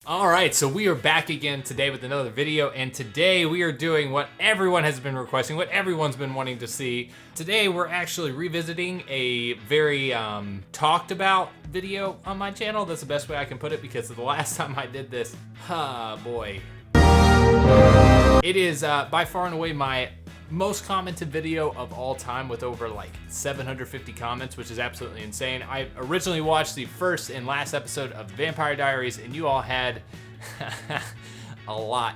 All right, so we are back again today with another video, and today we are doing what everyone has been requesting, what everyone's been wanting to see. Today we're actually revisiting a very talked about video on my channel. That's the best way I can put it, because the last time I did this, boy. It is by far and away my most commented video of all time, with over like 750 comments, which is absolutely insane. I originally watched the first and last episode of Vampire Diaries, and you all had a lot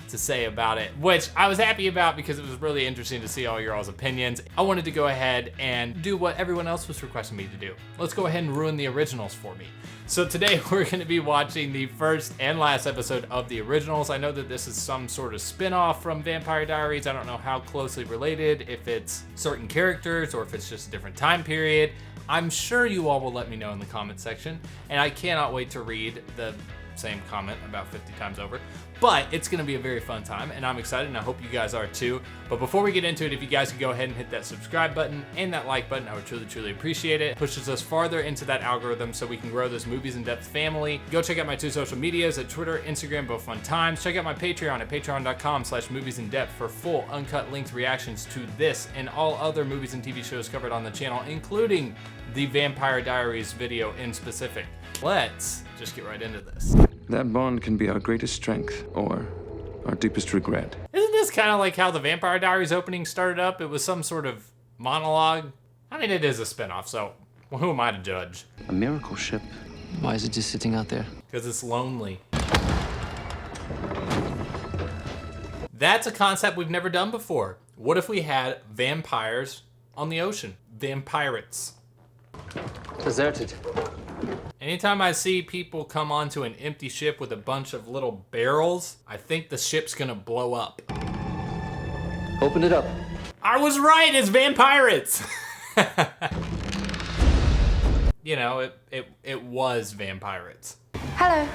to say about it, which I was happy about because it was really interesting to see all your all's opinions. I wanted to go ahead and do what everyone else was requesting me to do. Let's go ahead and ruin the originals for me. So today we're going to be watching the first and last episode of the originals. I know that this is some sort of spin-off from Vampire Diaries. I don't know how closely related, if it's certain characters or if it's just a different time period. I'm sure you all will let me know in the comment section, and I cannot wait to read the same comment about 50 times over. But it's gonna be a very fun time, and I'm excited, and I hope you guys are too. But before we get into it, if you guys could go ahead and hit that subscribe button and that like button, I would truly appreciate it. It pushes us farther into that algorithm so we can grow this Movies in Depth family. Go check out my two social medias at Twitter, Instagram, both fun times. Check out my Patreon at patreon.com/moviesindepth for full uncut length reactions to this and all other movies and TV shows covered on the channel, including the Vampire Diaries video in specific. Let's just get right into this. That bond can be our greatest strength or our deepest regret. Isn't this kind of like how the Vampire Diaries opening started up? It was some sort of monologue. I mean, it is a spinoff, so who am I to judge? A miracle ship. Why is it just sitting out there? Because it's lonely. That's a concept we've never done before. What if we had vampires on the ocean? Vampirates. Deserted. Anytime I see people come onto an empty ship with a bunch of little barrels, I think the ship's gonna blow up. Open it up. I was right, it's vampirates! You know, it was vampirates. Hello.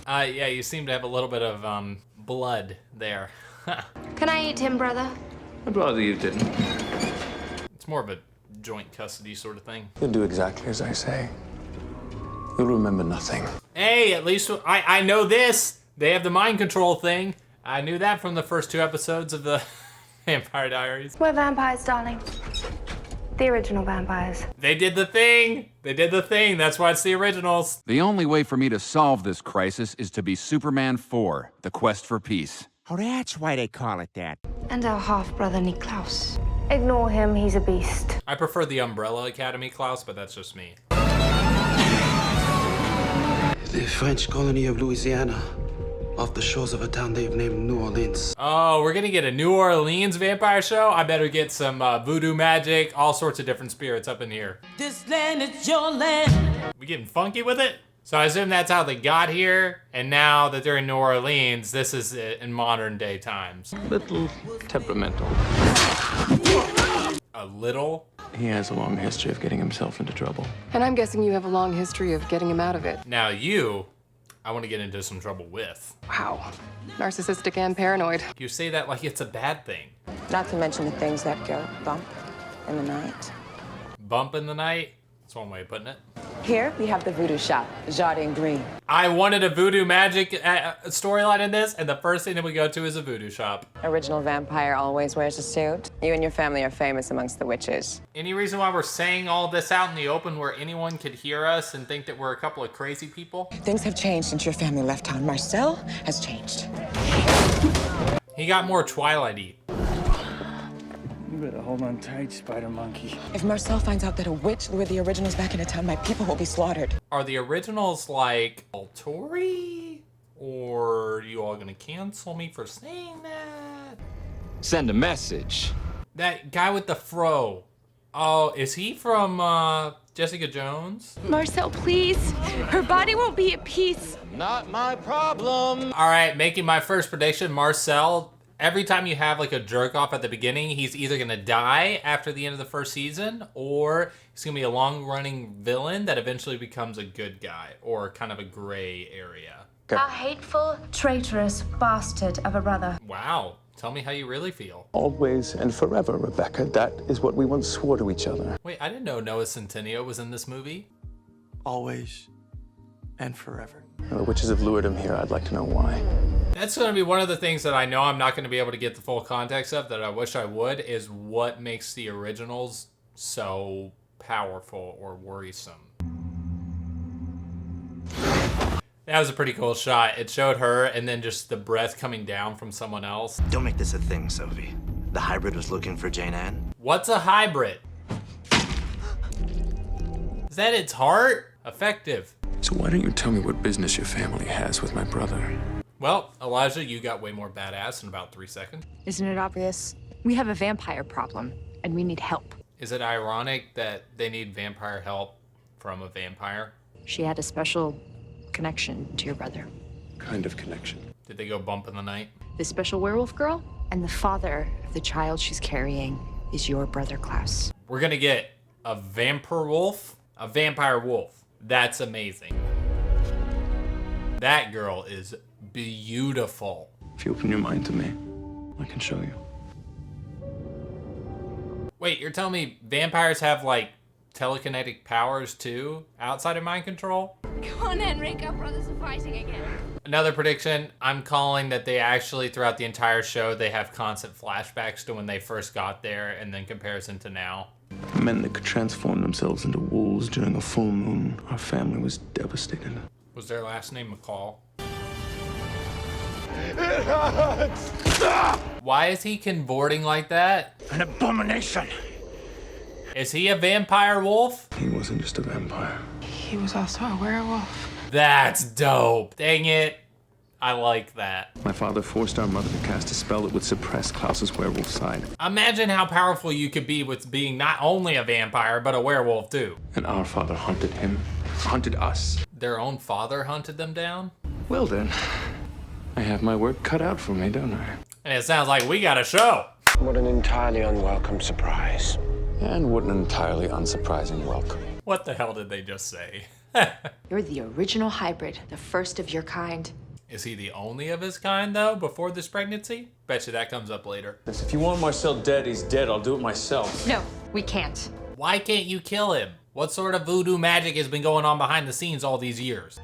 Yeah, you seem to have a little bit of blood there. Can I eat him, brother? I'd rather you didn't. It's more of a joint custody sort of thing. You'll do exactly as I say. You'll remember nothing. Hey, at least I know this. They have the mind control thing. I knew that from the first two episodes of the Vampire Diaries. We're vampires, darling. The original vampires. They did the thing. They did the thing. That's why it's the originals. The only way for me to solve this crisis is to be Superman 4, The Quest for Peace. Oh, that's why they call it that. And our half-brother, Niklaus. Ignore him, he's a beast. I prefer the Umbrella Academy, Klaus, but that's just me. The French colony of Louisiana, off the shores of a town they've named New Orleans. Oh, we're gonna get a New Orleans vampire show? I better get some voodoo magic, all sorts of different spirits up in here. This land is your land. We getting funky with it? So I assume that's how they got here, and now that they're in New Orleans, this is it in modern day times. Little temperamental. A little? He has a long history of getting himself into trouble. And I'm guessing you have a long history of getting him out of it. Now you, I want to get into some trouble with. Wow. Narcissistic and paranoid. You say that like it's a bad thing. Not to mention the things that go bump in the night. Bump in the night? That's one way of putting it. Here we have the voodoo shop, Jardin Green. I wanted a voodoo magic storyline in this, and the first thing that we go to is a voodoo shop. Original vampire always wears a suit. You and your family are famous amongst the witches. Any reason why we're saying all this out in the open where anyone could hear us and think that we're a couple of crazy people? Things have changed since your family left town. Marcel has changed. He got more Twilight-y. You better hold on tight, Spider Monkey. If Marcel finds out that a witch lured the originals back into town, my people will be slaughtered. Are the originals like Altori? Or are you all gonna cancel me for saying that? Send a message. That guy with the fro. Oh, is he from Jessica Jones? Marcel, please. Her body won't be at peace. Not my problem. All right, making my first prediction, Marcel. Every time you have like a jerk off at the beginning, he's either gonna die after the end of the first season, or he's gonna be a long running villain that eventually becomes a good guy, or kind of a gray area. A hateful, traitorous bastard of a brother. Wow, tell me how you really feel. Always and forever, Rebecca. That is what we once swore to each other. Wait, I didn't know Noah Centineo was in this movie. Always And forever. The witches have lured him here. I'd like to know why. That's going to be one of the things that I know I'm not going to be able to get the full context of, that I wish I would, is what makes the originals so powerful or worrisome. That was a pretty cool shot. It showed her and then just the breath coming down from someone else. Don't make this a thing, Sophie. The hybrid was looking for Jane Ann. What's a hybrid? Is that its heart? Effective. So why don't you tell me what business your family has with my brother? Well, Elijah, you got way more badass in about 3 seconds. Isn't it obvious? We have a vampire problem, and we need help. Is it ironic that they need vampire help from a vampire? She had a special connection to your brother. Kind of connection. Did they go bump in the night? The special werewolf girl? And the father of the child she's carrying is your brother, Klaus. We're gonna get a vampire wolf? A vampire wolf. That's amazing. That girl is beautiful. If you open your mind to me, I can show you. Wait, you're telling me vampires have, like, telekinetic powers too, outside of mind control? Come on, Henrik, our brothers are fighting again. Another prediction, I'm calling that they actually, throughout the entire show, they have constant flashbacks to when they first got there and then comparison to now. Men that could transform themselves into wolves during a full moon. Our family was devastated. Was their last name McCall? It hurts! Why is he convorting like that? An abomination! Is he a vampire wolf? He wasn't just a vampire. He was also a werewolf. That's dope. Dang it. I like that. My father forced our mother to cast a spell that would suppress Klaus's werewolf side. Imagine how powerful you could be with being not only a vampire, but a werewolf too. And our father hunted him, hunted us. Their own father hunted them down? Well then, I have my work cut out for me, don't I? And it sounds like we got a show. What an entirely unwelcome surprise. And what an entirely unsurprising welcome. What the hell did they just say? You're the original hybrid, the first of your kind. Is he the only of his kind, though, before this pregnancy? Bet you that comes up later. If you want Marcel dead, he's dead. I'll do it myself. No, we can't. Why can't you kill him? What sort of voodoo magic has been going on behind the scenes all these years?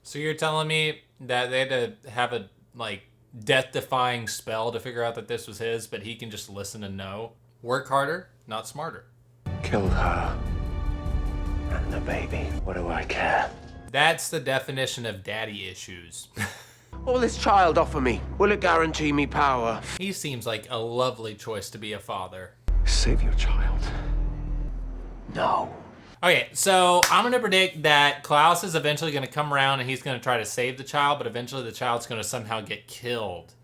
So you're telling me that they had to have a, like, death-defying spell to figure out that this was his, but he can just listen and know? Work harder, not smarter. Killed her. And the baby. What do I care? That's the definition of daddy issues. What will this child offer me? Will it guarantee me power? He seems like a lovely choice to be a father. Save your child. No. Okay, so I'm gonna predict that Klaus is eventually gonna come around and he's gonna try to save the child, but eventually the child's gonna somehow get killed.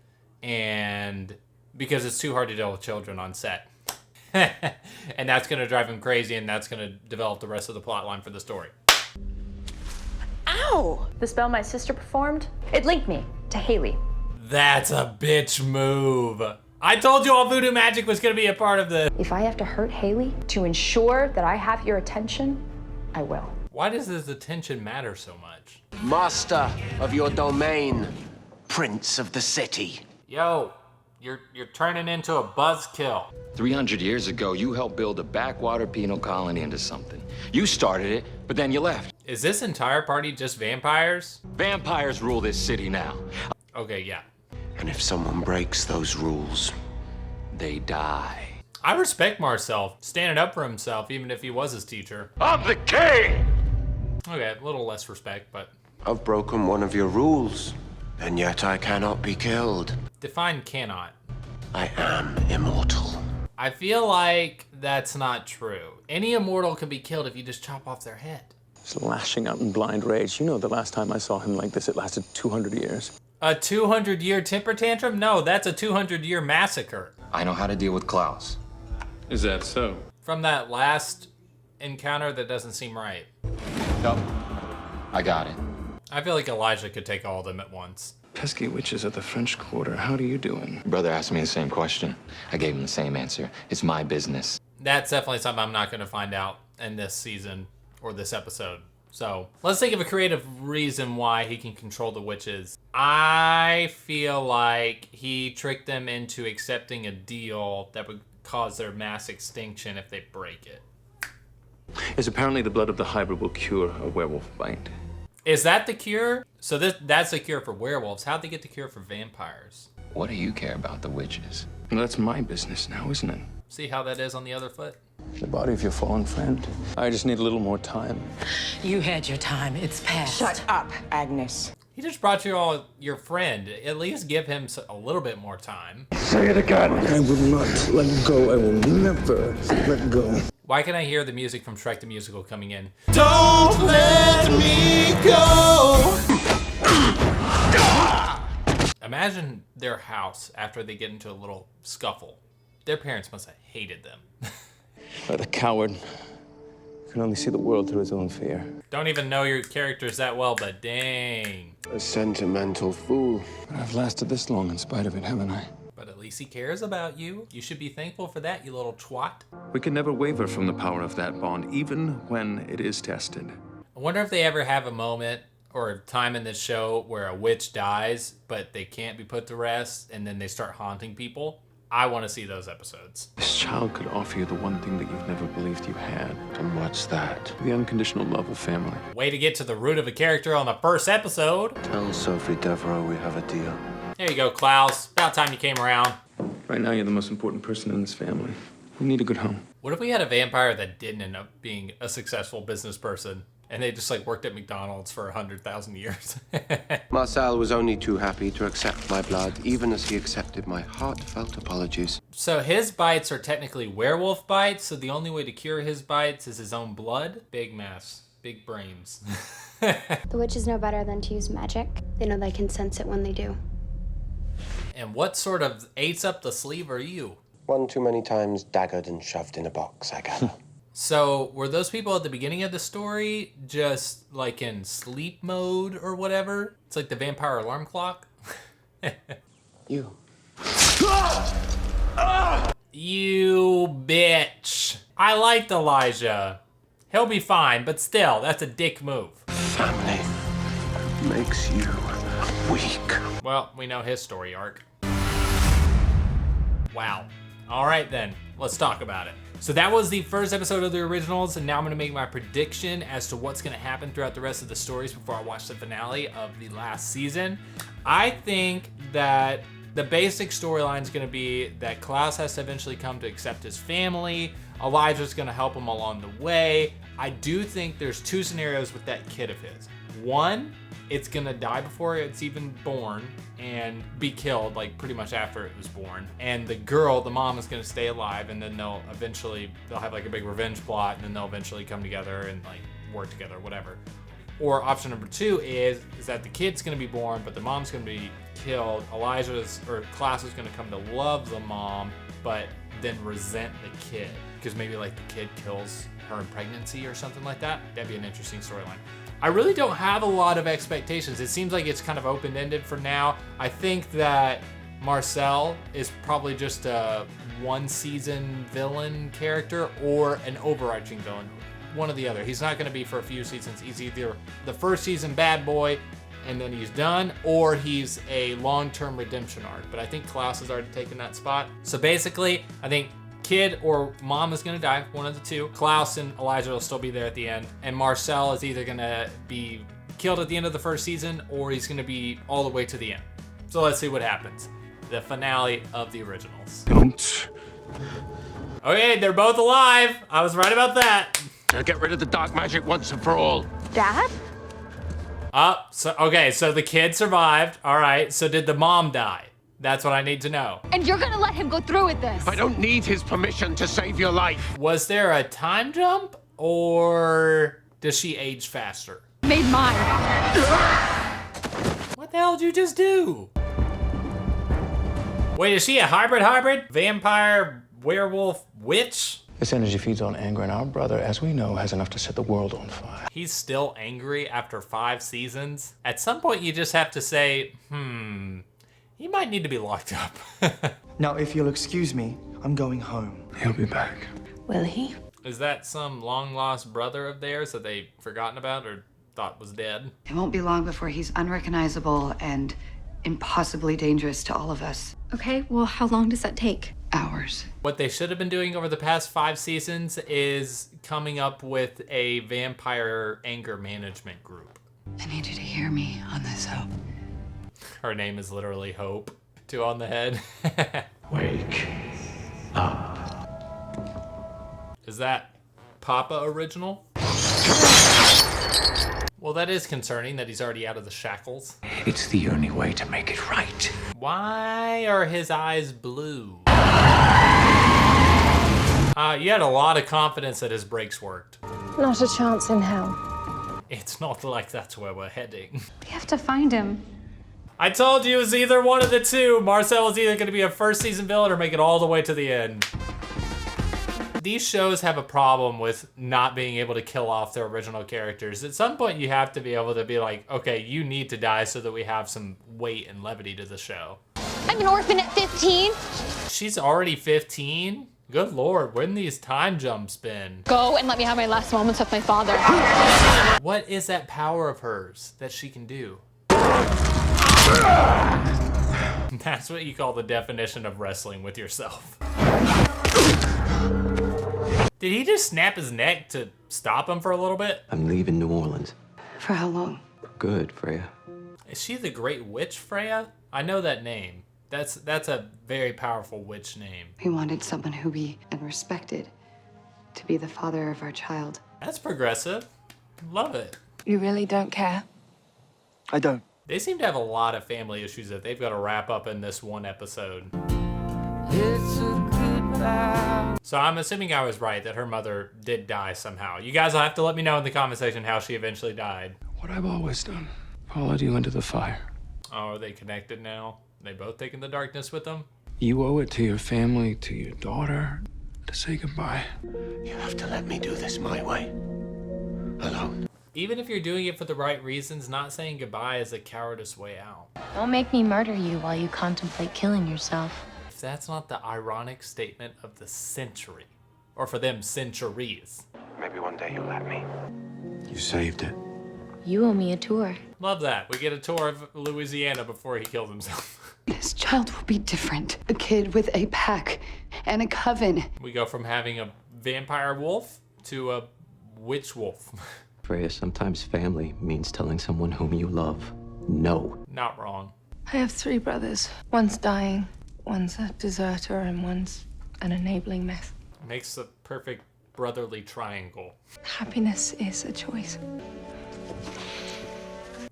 And because it's too hard to deal with children on set. And that's gonna drive him crazy, and that's gonna develop the rest of the plot line for the story. Ow! The spell my sister performed, it linked me to Haley. That's a bitch move. I told you all voodoo magic was gonna be a part of this. If I have to hurt Haley to ensure that I have your attention, I will. Why does this attention matter so much? Master of your domain. Prince of the city. Yo, you're turning into a buzzkill. 300 years ago, you helped build a backwater penal colony into something. You started it, but then you left. Is this entire party just vampires? Vampires rule this city now. Okay, yeah. And if someone breaks those rules, They die. I respect Marcel standing up for himself, even if he was his teacher. I'm the king! Okay, a little less respect, but I've broken one of your rules, and yet I cannot be killed. define cannot. I am immortal. I feel like that's not true. Any immortal can be killed if you just chop off their head. He's lashing out in blind rage. You know, the last time I saw him like this, it lasted 200 years. A 200-year temper tantrum? No, that's a 200-year massacre. I know how to deal with Klaus. Is that so? From that last encounter, that doesn't seem right. Nope. I got it. I feel like Elijah could take all of them at once. Pesky witches at the French Quarter. How are you doing? Brother asked me the same question. I gave him the same answer. It's my business. That's definitely something I'm not going to find out in this season or this episode. So let's think of a creative reason why he can control the witches. I feel like he tricked them into accepting a deal that would cause their mass extinction if they break it. is apparently the blood of the hybrid will cure a werewolf bite. Is that the cure? So that's the cure for werewolves. How'd they get the cure for vampires? What do you care about the witches? Well, that's my business now, isn't it? See how that is on the other foot? The body of your fallen friend. I just need a little more time. You had your time. It's past. Shut up, Agnes. He just brought you all your friend. At least give him a little bit more time. Say it again. I will not let go. I will never let go. Why can I hear the music from Shrek the Musical coming in? Don't let me go. Imagine their house after they get into a little scuffle. Their parents must have hated them. But the coward can only see the world through his own fear. Don't even know your characters that well, but dang. A sentimental fool. But I've lasted this long in spite of it, haven't I? But at least he cares about you. You should be thankful for that, you little twat. We can never waver from the power of that bond, even when it is tested. I wonder if they ever have a moment or a time in this show where a witch dies, but they can't be put to rest, and then they start haunting people. I want to see those episodes. This child could offer you the one thing that you've never believed you had. And what's that? The unconditional love of family. Way to get to the root of a character on the first episode. Tell Sophie Devereaux we have a deal. There you go, Klaus. About time you came around. Right now, you're the most important person in this family. We need a good home. What if we had a vampire that didn't end up being a successful business person, and they just like worked at McDonald's for 100,000 years? Marcel was only too happy to accept my blood, even as he accepted my heartfelt apologies. So his bites are technically werewolf bites, so the only way to cure his bites is his own blood? Big mess. Big brains. The witches know better than to use magic. They know they can sense it when they do. And what sort of ace up the sleeve are you? One too many times daggered and shoved in a box, I gather. So were those people at the beginning of the story just like in sleep mode or whatever? It's like the vampire alarm clock? You. You bitch. I liked Elijah. He'll be fine, but still, that's a dick move. Family makes you weak. Well, we know his story arc. Wow. All right then, let's talk about it. So that was the first episode of the originals, and now I'm gonna make my prediction as to what's gonna happen throughout the rest of the stories before I watch the finale of the last season. I think that the basic storyline is gonna be that Klaus has to eventually come to accept his family. Elijah's gonna help him along the way. I do think there's two scenarios with that kid of his. One, it's gonna die before it's even born and be killed like pretty much after it was born. And the girl, the mom, is gonna stay alive, and then they'll have like a big revenge plot, and then they'll eventually come together and like work together, whatever. Or option number two is that the kid's gonna be born, but the mom's gonna be killed. Klaus is gonna come to love the mom, but then resent the kid. Because maybe like the kid kills her in pregnancy or something like that. That'd be an interesting storyline. I really don't have a lot of expectations. It seems like it's kind of open-ended for now. I think that Marcel is probably just a one-season villain character or an overarching villain. One or the other. He's not going to be for a few seasons. He's either the first season bad boy and then he's done, or he's a long-term redemption arc. But I think Klaus has already taken that spot. So basically, I think kid or mom is gonna die, one of the two. Klaus and Elijah will still be there at the end. And Marcel is either gonna be killed at the end of the first season, or he's gonna be all the way to the end. So let's see what happens. The finale of the originals. Don't. Okay, they're both alive. I was right about that. Get rid of the dark magic once and for all. Dad? So the kid survived. All right, so did the mom die? That's what I need to know. And you're gonna let him go through with this? I don't need his permission to save your life. Was there a time jump, or does she age faster? Made mine. What the hell did you just do? Wait, is she a hybrid? Vampire, werewolf, witch? This energy feeds on anger, and our brother, as we know, has enough to set the world on fire. He's still angry after 5 seasons? At some point, you just have to say, he might need to be locked up. Now, if you'll excuse me, I'm going home. He'll be back. Will he? Is that some long-lost brother of theirs that they've forgotten about or thought was dead? It won't be long before he's unrecognizable and impossibly dangerous to all of us. Okay, well, how long does that take? ours. What they should have been doing over the past 5 seasons is coming up with a vampire anger management group. I need you to hear me on this, Hope. Her name is literally Hope. 2 on the head. Wake up. Is that Papa original? Well, that is concerning that he's already out of the shackles. It's the only way to make it right. Why are his eyes blue? You had a lot of confidence that his brakes worked. Not a chance in hell. It's not like that's where we're heading. We have to find him. I told you it was either one of the two. Marcel is either going to be a first season villain or make it all the way to the end. These shows have a problem with not being able to kill off their original characters. At some point, you have to be able to be like, okay, you need to die so that we have some weight and levity to the show. I'm an orphan at 15. She's already 15? Good Lord, when these time jumps been? Go and let me have my last moments with my father. What is that power of hers that she can do? That's what you call the definition of wrestling with yourself. Did he just snap his neck to stop him for a little bit? I'm leaving New Orleans. For how long? Good, Freya. Is she the Great Witch Freya? I know that name. That's a very powerful witch name. We wanted someone who we and respected to be the father of our child. That's progressive. Love it. You really don't care? I don't. They seem to have a lot of family issues that they've got to wrap up in this one episode. So I'm assuming I was right that her mother did die somehow. You guys will have to let me know in the comment section how she eventually died. What I've always done. Followed you into the fire. Oh, are they connected now? They both taking the darkness with them? You owe it to your family, to your daughter, to say goodbye. You have to let me do this my way. Alone. Even if you're doing it for the right reasons, not saying goodbye is a cowardice way out. Don't make me murder you while you contemplate killing yourself. If that's not the ironic statement of the century, or for them, centuries. Maybe one day you'll let me. You saved it. You owe me a tour. Love that. We get a tour of Louisiana before he kills himself. This child will be different. A kid with a pack and a coven. We go from having a vampire wolf to a witch wolf. Freya, sometimes family means telling someone whom you love no. Not wrong. I have 3 brothers. One's dying, one's a deserter, and one's an enabling mess. Makes the perfect brotherly triangle. Happiness is a choice.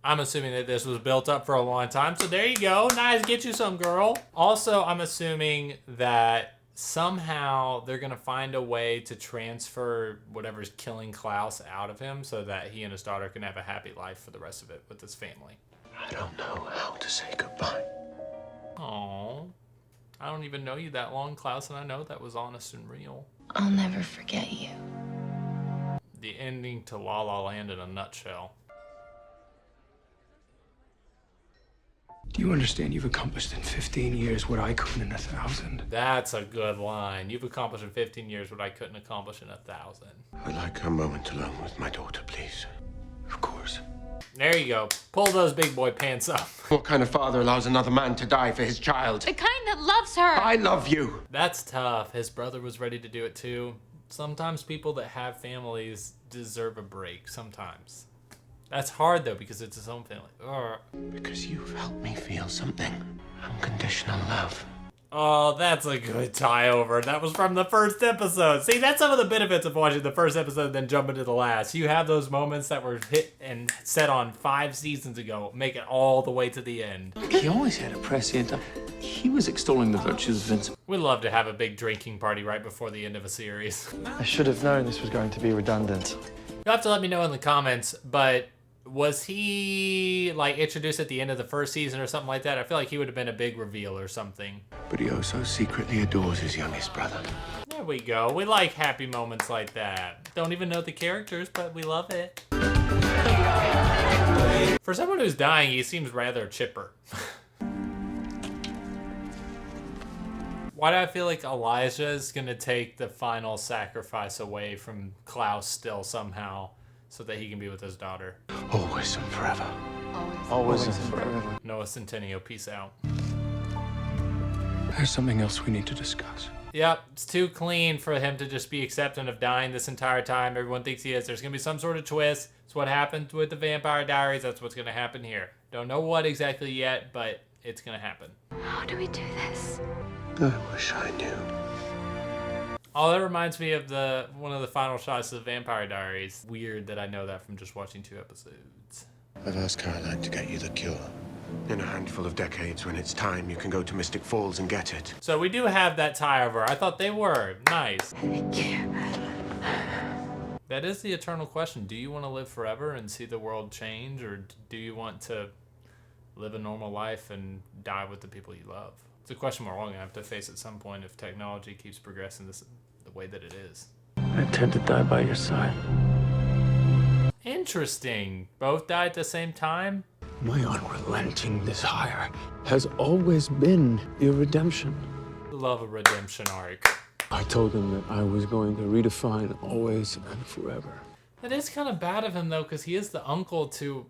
I'm assuming that this was built up for a long time, so there you go. Nice, get you some, girl. Also, I'm assuming that somehow they're gonna find a way to transfer whatever's killing Klaus out of him so that he and his daughter can have a happy life for the rest of it with his family. I don't know how to say goodbye. Aww. I don't even know you that long, Klaus, and I know that was honest and real. I'll never forget you. The ending to La La Land in a nutshell. Do you understand you've accomplished in 15 years what I couldn't in 1,000? That's a good line. You've accomplished in 15 years what I couldn't accomplish in 1,000. I'd like a moment alone with my daughter, please. Of course. There you go. Pull those big boy pants up. What kind of father allows another man to die for his child? The kind that loves her. I love you. That's tough. His brother was ready to do it too. Sometimes people that have families deserve a break. Sometimes. That's hard though because it's his own family. Because you've helped me feel something. Unconditional love. Oh, that's a good tie over. That was from the first episode. See, that's some of the benefits of watching the first episode and then jumping to the last. You have those moments that were hit and set on 5 seasons ago, make it all the way to the end. He always had a prescient. He was extolling the virtues of Vincent. We love to have a big drinking party right before the end of a series. I should have known this was going to be redundant. You'll have to let me know in the comments, but was he like introduced at the end of the first season or something like that? I feel like he would have been a big reveal or something. But he also secretly adores his youngest brother. There we go. We like happy moments like that. Don't even know the characters, but we love it. For someone who's dying, he seems rather chipper. Why do I feel like Elijah is gonna take the final sacrifice away from Klaus still somehow so that he can be with his daughter? Always and forever. Always and forever. Noah Centineo, peace out. There's something else we need to discuss. Yep, it's too clean for him to just be accepting of dying this entire time. Everyone thinks he is. There's gonna be some sort of twist. It's what happened with the Vampire Diaries. That's what's gonna happen here. Don't know what exactly yet, but it's gonna happen. How do we do this? I wish I knew. Oh, that reminds me of one of the final shots of the Vampire Diaries. Weird that I know that from just watching 2 episodes. I've asked Caroline to get you the cure. In a handful of decades, when it's time, you can go to Mystic Falls and get it. So we do have that tie over. I thought they were. Nice. Thank you. That is the eternal question. Do you want to live forever and see the world change, or do you want to live a normal life and die with the people you love? It's a question we're all going to have to face at some point if technology keeps progressing the way that it is. I intend to die by your side. Interesting. Both died at the same time? My unrelenting desire has always been your redemption. Love a redemption arc. I told him that I was going to redefine always and forever. That is kind of bad of him, though, because he is the uncle to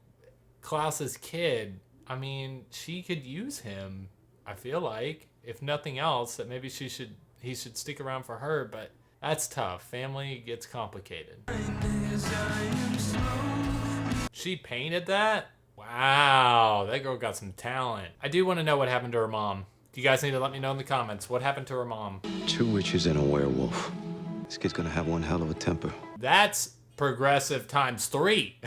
Klaus's kid. I mean, she could use him, I feel like. If nothing else, that maybe he should stick around for her, but that's tough. Family gets complicated. She painted that? Wow, that girl got some talent. I do want to know what happened to her mom. You guys need to let me know in the comments. What happened to her mom? 2 witches and a werewolf. This kid's gonna have one hell of a temper. That's progressive times 3.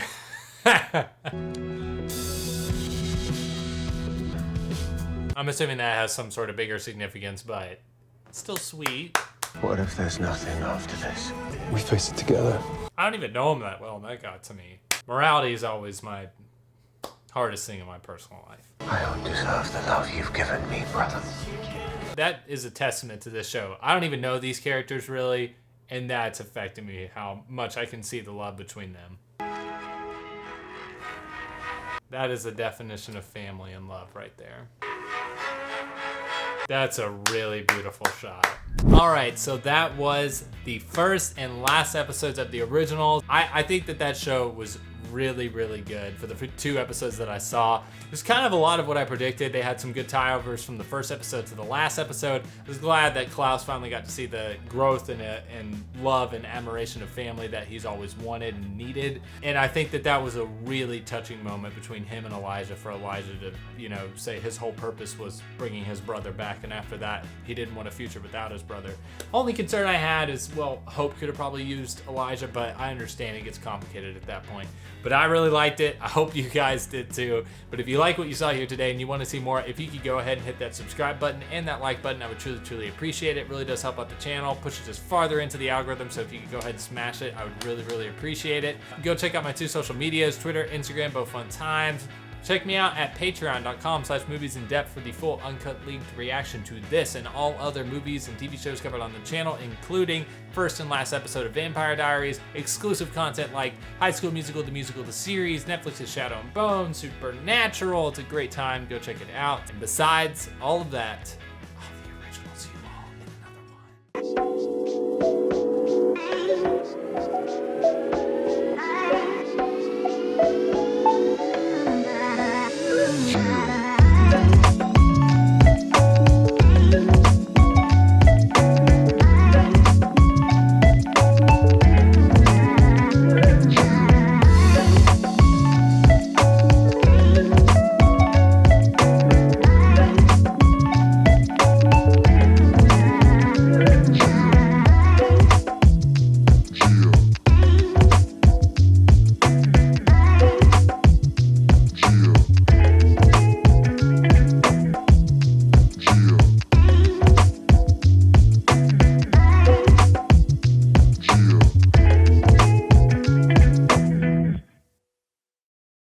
I'm assuming that has some sort of bigger significance, but it's still sweet. What if there's nothing after this? We face it together. I don't even know him that well, and that got to me. Morality is always my hardest thing in my personal life. I don't deserve the love you've given me, brother. That is a testament to this show. I don't even know these characters really, and that's affecting me how much I can see the love between them. That is the definition of family and love right there. That's a really beautiful shot. All right, so that was the first and last episodes of the originals. I think that show was really, really good for the 2 episodes that I saw. It was kind of a lot of what I predicted. They had some good tie-overs from the first episode to the last episode. I was glad that Klaus finally got to see the growth and love and admiration of family that he's always wanted and needed. And I think that was a really touching moment between him and Elijah, for Elijah to, say his whole purpose was bringing his brother back, and after that, he didn't want a future without his brother. Only concern I had is, well, Hope could have probably used Elijah, but I understand it gets complicated at that point. But I really liked it. I hope you guys did too. But if you like what you saw here today and you want to see more, if you could go ahead and hit that subscribe button and that like button, I would truly, truly appreciate it. It really does help out the channel, pushes us farther into the algorithm. So if you could go ahead and smash it, I would really, really appreciate it. Go check out my 2 social medias, Twitter, Instagram, both fun times. Check me out at patreon.com/moviesinDepth for the full uncut leaked reaction to this and all other movies and TV shows covered on the channel, including first and last episode of Vampire Diaries, exclusive content like High School Musical, the musical, the series, Netflix's Shadow and Bone, Supernatural. It's a great time. Go check it out. And besides all of that,